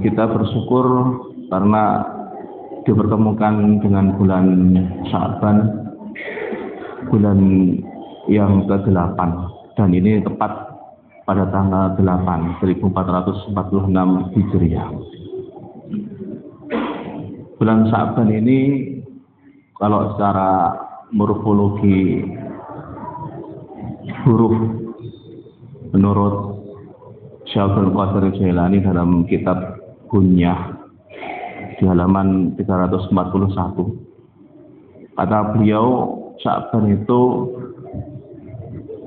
kita bersyukur karena dipertemukan dengan bulan Sya'ban, bulan yang ke-8, dan ini tepat pada tanggal 8 1446 Hijriah. Bulan Sya'ban ini kalau secara morfologi huruf menurut Syaikhul Qadir Jailani dalam kitab Gunyah di halaman 341, kata beliau Sya'ban itu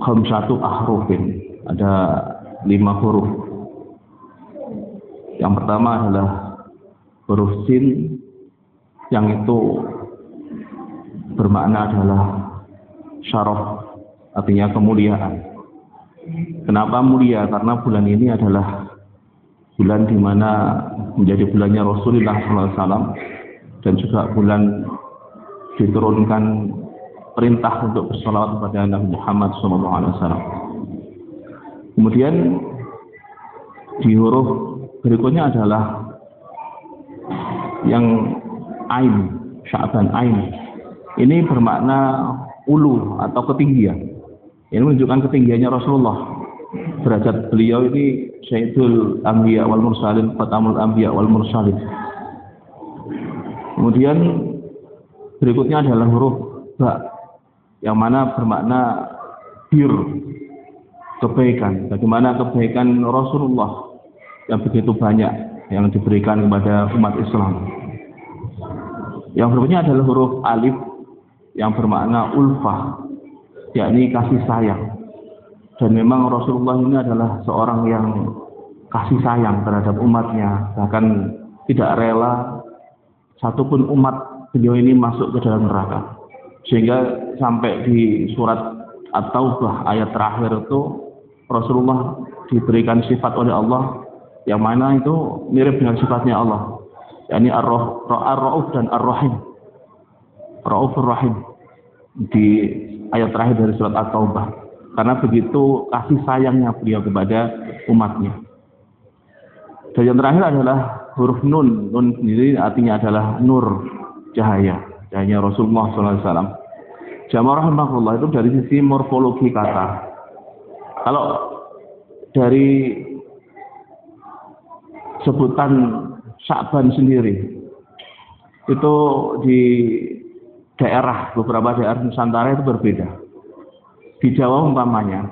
khamsatu ahrufin, ada 5 huruf. Yang pertama adalah huruf sin, yang itu bermakna adalah syaraf, artinya kemuliaan. Kenapa mulia? Karena bulan ini adalah bulan di mana menjadi bulannya Rasulullah SAW, dan juga bulan diturunkan perintah untuk bersalawat kepada Nabi Muhammad SAW. Kemudian di huruf berikutnya adalah yang ain, Sya'ban ain. Ini bermakna ulu atau ketinggian. Ini menunjukkan ketinggiannya Rasulullah. Derajat beliau ini Sayyidul Anbiya wal Mursalin, Fatamul Anbiya wal Mursalin. Kemudian berikutnya adalah huruf ba, yang mana bermakna bir, kebaikan. Bagaimana kebaikan Rasulullah yang begitu banyak yang diberikan kepada umat Islam. Yang berikutnya adalah huruf alif yang bermakna ulfah, yakni kasih sayang. Dan memang Rasulullah ini adalah seorang yang kasih sayang terhadap umatnya, bahkan tidak rela satupun umat beliau ini masuk ke dalam neraka. Sehingga sampai di surat At-Taubah ayat terakhir itu Rasulullah diberikan sifat oleh Allah yang mana itu mirip dengan sifatnya Allah, yakni Ar-Ra'uf dan Ar-Rahim, Ra'ufur Rahim, di ayat terakhir dari surat At-Taubah. Karena begitu kasih sayangnya beliau kepada umatnya. Dan yang terakhir adalah huruf nun. Nun sendiri artinya adalah nur, cahaya, cahaya Rasulullah SAW. Jamaah rahimahullah, itu dari sisi morfologi kata. Kalau dari sebutan Sya'ban sendiri, itu di beberapa daerah Nusantara itu berbeda. Di Jawa umpamanya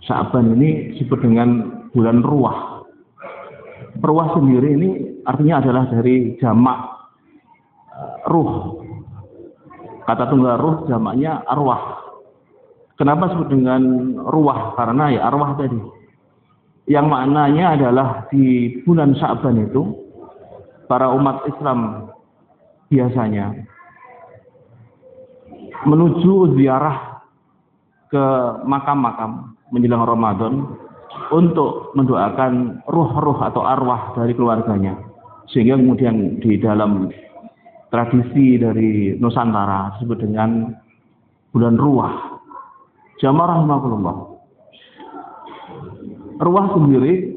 Sya'ban ini disebut dengan bulan ruah. Ruah sendiri ini artinya adalah dari jamak ruh. Kata tunggal ruh jamaknya arwah. Kenapa disebut dengan ruah? Karena ya arwah tadi. Yang maknanya adalah di bulan Sya'ban itu para umat Islam biasanya menuju ziarah ke makam-makam menjelang Ramadan untuk mendoakan ruh-ruh atau arwah dari keluarganya. Sehingga kemudian di dalam tradisi dari Nusantara disebut dengan bulan ruah. Jamaah rahimahullah. Ruah sendiri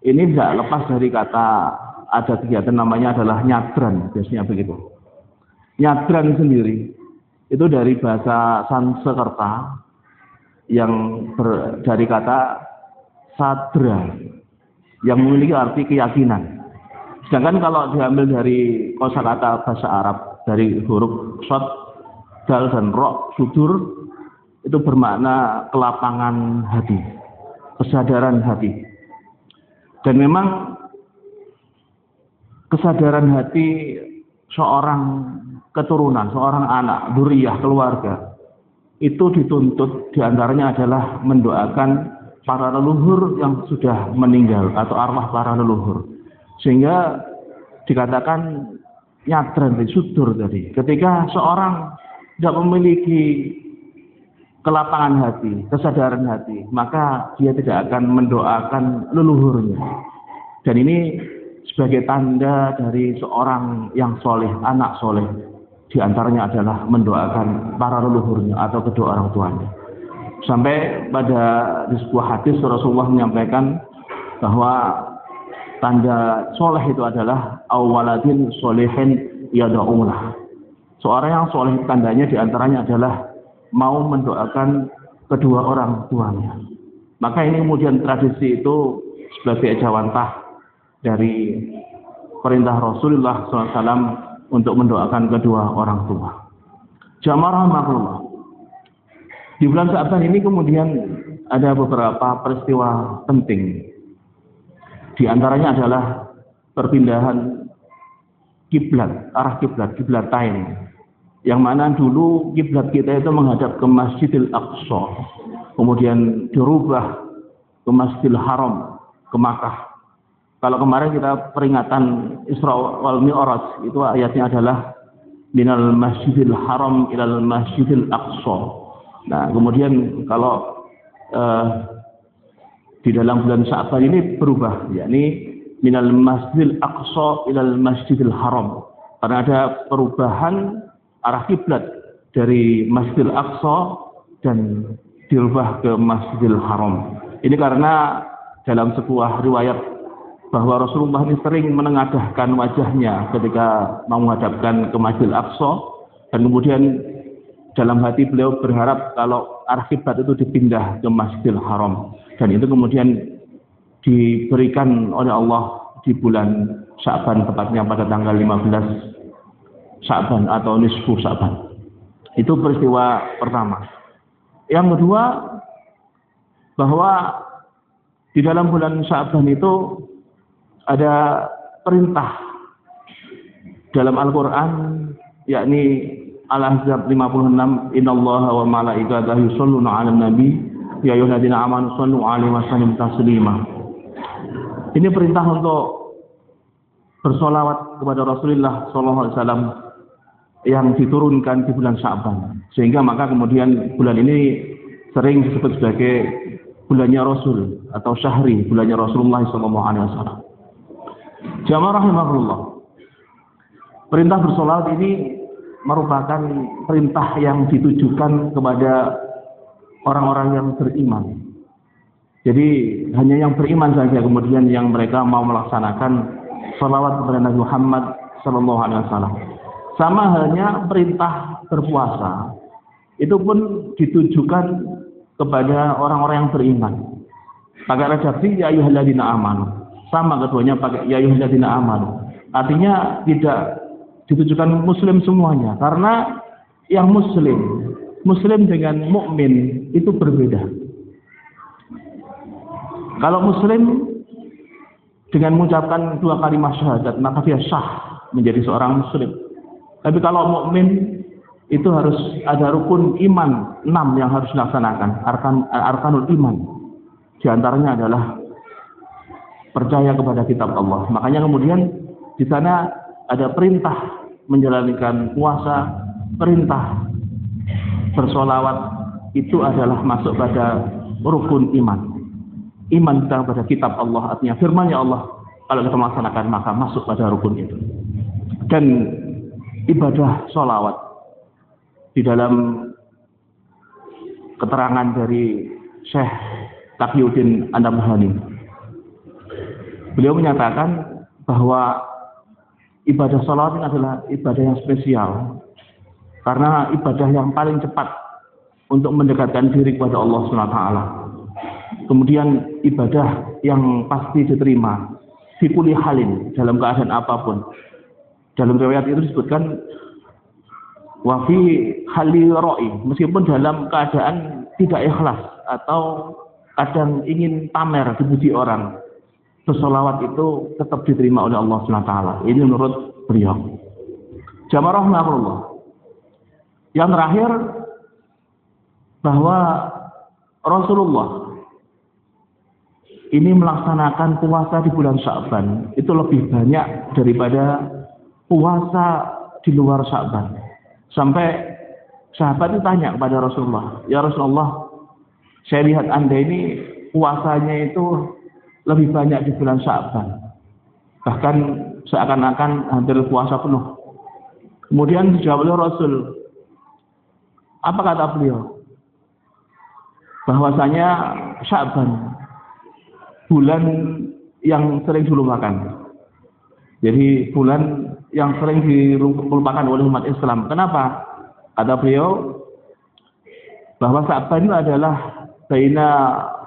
ini tidak lepas dari kata, ada kegiatan namanya adalah nyadran, biasanya begitu. Nyadran sendiri itu dari bahasa Sanskerta yang dari kata sadra yang memiliki arti keyakinan. Sedangkan kalau diambil dari kosakata bahasa Arab dari huruf shad, dal dan ro, sudur, itu bermakna kelapangan hati, kesadaran hati. Dan memang kesadaran hati seorang keturunan, seorang anak, dzurriyyah, keluarga, itu dituntut diantaranya adalah mendoakan para leluhur yang sudah meninggal atau arwah para leluhur. Sehingga dikatakan nyadran, sudur tadi. Ketika seorang tidak memiliki kelapangan hati, kesadaran hati, maka dia tidak akan mendoakan leluhurnya. Dan ini sebagai tanda dari seorang yang soleh, anak soleh. Di antaranya adalah mendoakan para leluhurnya atau kedua orang tuanya. Sampai pada di sebuah hadis Rasulullah menyampaikan bahwa Tanda soleh itu adalah awaladin solehin yada'ulah. Seorang yang soleh tandanya diantaranya adalah mau mendoakan kedua orang tuanya. Maka ini kemudian tradisi itu sebagai jawantah dari perintah Rasulullah SAW untuk mendoakan kedua orang tua. Jamaah rahmatullah. Di bulan Sya'ban ini kemudian ada beberapa peristiwa penting. Di antaranya adalah perpindahan kiblat, arah kiblatain. Yang mana dulu kiblat kita itu menghadap ke Masjidil Aqsa. Kemudian dirubah ke Masjidil Haram, ke Makkah. Kalau kemarin kita peringatan Isra wal Mi'raj, itu ayatnya adalah minal Masjidil Haram ilal Masjidil Aqsa. Nah, kemudian kalau di dalam bulan Sya'ban ini berubah, yakni minal Masjidil Aqsa ilal Masjidil Haram. Karena ada perubahan arah kiblat dari Masjidil Aqsa dan dirubah ke Masjidil Haram. Ini karena dalam sebuah riwayat bahwa Rasulullah ini sering menengadahkan wajahnya ketika mau menghadapkan ke Masjidil Aqsa, dan kemudian dalam hati beliau berharap kalau arah kiblat itu dipindah ke Masjidil Haram, dan itu kemudian diberikan oleh Allah di bulan Sya'ban, tepatnya pada tanggal 15 Sya'ban atau nisfu Sya'ban. Itu peristiwa pertama. Yang kedua, bahwa di dalam bulan Sya'ban itu ada perintah dalam Al-Quran, yakni Al-Ahzab 56, innallaha wa malaikatahu yusholluna 'alan nabi ya ayyuhalladzina amanu shollu 'alaihi wa sallimu taslima. Ini perintah untuk bersolawat kepada Rasulullah SAW yang diturunkan di bulan Sya'ban, sehingga maka kemudian bulan ini sering disebut sebagai bulannya Rasul atau syahri, bulannya Rasulullah SAW. Jamaah rahimahullah. Perintah bersolawat ini merupakan perintah yang ditujukan kepada orang-orang yang beriman. Jadi hanya yang beriman saja kemudian yang mereka mau melaksanakan sholawat kepada Nabi Muhammad SAW. Sama halnya perintah berpuasa, itu pun ditujukan kepada orang-orang yang beriman. Pakai redaksi ya ayyuhalladzina amanu. Sama keduanya pakai ya ayyuhalladzina amanu. Artinya tidak ditujukan muslim semuanya, karena yang muslim dengan mukmin itu berbeda. Kalau muslim dengan mengucapkan 2 kalimat syahadat, maka dia sah menjadi seorang muslim. Tapi kalau mukmin itu harus ada rukun iman 6 yang harus dilaksanakan, arkanul iman. Di antaranya adalah percaya kepada kitab Allah. Makanya kemudian di sana ada perintah menjalankan puasa, perintah bersolawat, itu adalah masuk pada rukun iman. Iman kita pada kitab Allah, artinya firman-Nya Allah, kalau kita melaksanakan maka masuk pada rukun itu. Dan ibadah solawat di dalam keterangan dari Syekh Taqiyuddin An-Nabhani, beliau menyatakan bahwa ibadah sholawat ini adalah ibadah yang spesial, karena ibadah yang paling cepat untuk mendekatkan diri kepada Allah SWT. Kemudian ibadah yang pasti diterima fi kulli halin, dalam keadaan apapun. Dalam riwayat itu disebutkan wa fi hali ra'i, meskipun dalam keadaan tidak ikhlas atau kadang ingin pamer dipuji orang, bersolawat itu tetap diterima oleh Allah SWT. Ini menurut beliau. Jamaah rahmatullah. Yang terakhir, bahwa Rasulullah ini melaksanakan puasa di bulan Sya'ban itu lebih banyak daripada puasa di luar Sya'ban. Sampai sahabat itu tanya kepada Rasulullah, ya Rasulullah, saya lihat Anda ini puasanya itu lebih banyak di bulan Sya'ban, bahkan seakan-akan hampir puasa penuh. Kemudian dijawab oleh Rasul, apa kata beliau? Bahwasanya Sya'ban, bulan yang sering dilupakan. Jadi bulan yang sering dilupakan oleh umat Islam. Kenapa? Kata beliau bahwa Sya'ban itu adalah baina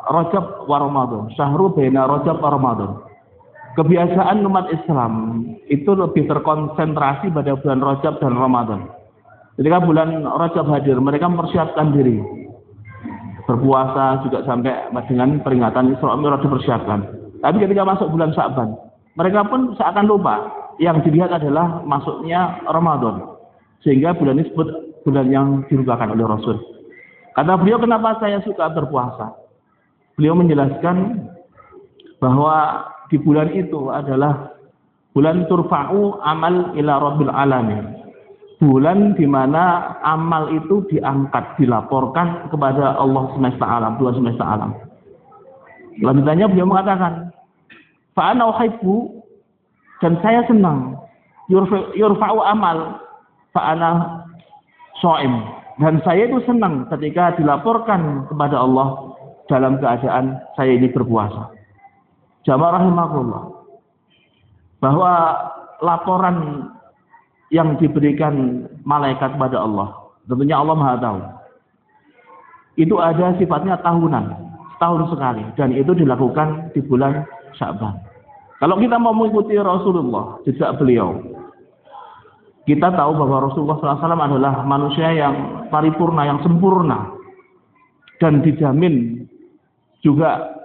Rajab wa Ramadan, syahru baina Rajab wa Ramadan. Kebiasaan umat Islam itu lebih terkonsentrasi pada bulan Rajab dan Ramadan. Ketika bulan Rajab hadir, mereka mempersiapkan diri. Berpuasa juga sampai dengan peringatan Isra Mi'raj dipersiapkan. Tapi ketika masuk bulan Sya'ban, mereka pun seakan lupa. Yang dilihat adalah masuknya Ramadan. Sehingga bulan ini disebut bulan yang dilupakan oleh Rasul. Kata beliau, kenapa saya suka berpuasa? Beliau menjelaskan bahwa di bulan itu adalah bulan turfa'u amal ila rabbil alamin. Bulan di mana amal itu diangkat, dilaporkan kepada Allah semesta alam, Tuhan semesta alam. Lanjutannya beliau mengatakan, fa'ana uhibbu, dan saya senang, yurfa'u amal, fa'ana shaim, dan saya itu senang ketika dilaporkan kepada Allah dalam keadaan saya ini berpuasa. Jamaah rahimakumullah, bahwa laporan yang diberikan malaikat kepada Allah, tentunya Allah Maha tahu, itu ada sifatnya tahunan, setahun sekali, dan itu dilakukan di bulan Sya'ban. Kalau kita mau mengikuti Rasulullah, jejak beliau, kita tahu bahwa Rasulullah SAW adalah manusia yang paripurna, yang sempurna, dan dijamin juga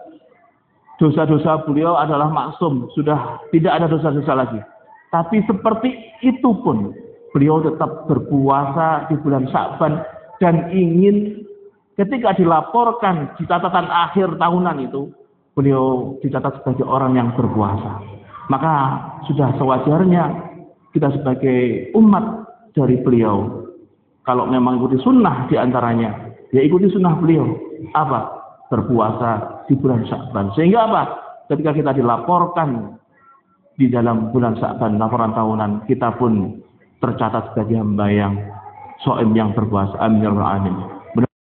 dosa-dosa beliau adalah maksum, sudah tidak ada dosa-dosa lagi. Tapi seperti itu pun beliau tetap berpuasa di bulan Sya'ban dan ingin ketika dilaporkan di catatan akhir tahunan itu beliau dicatat sebagai orang yang berpuasa. Maka sudah sewajarnya kita sebagai umat dari beliau, kalau memang ikuti sunnah diantaranya, ya ikuti sunnah beliau. Apa? Berpuasa di bulan Sya'ban. Sehingga apa? Ketika kita dilaporkan di dalam bulan Sya'ban, laporan tahunan, kita pun tercatat sebagai hamba yang shaim, yang berpuasa. Amin ya rabbal alamin.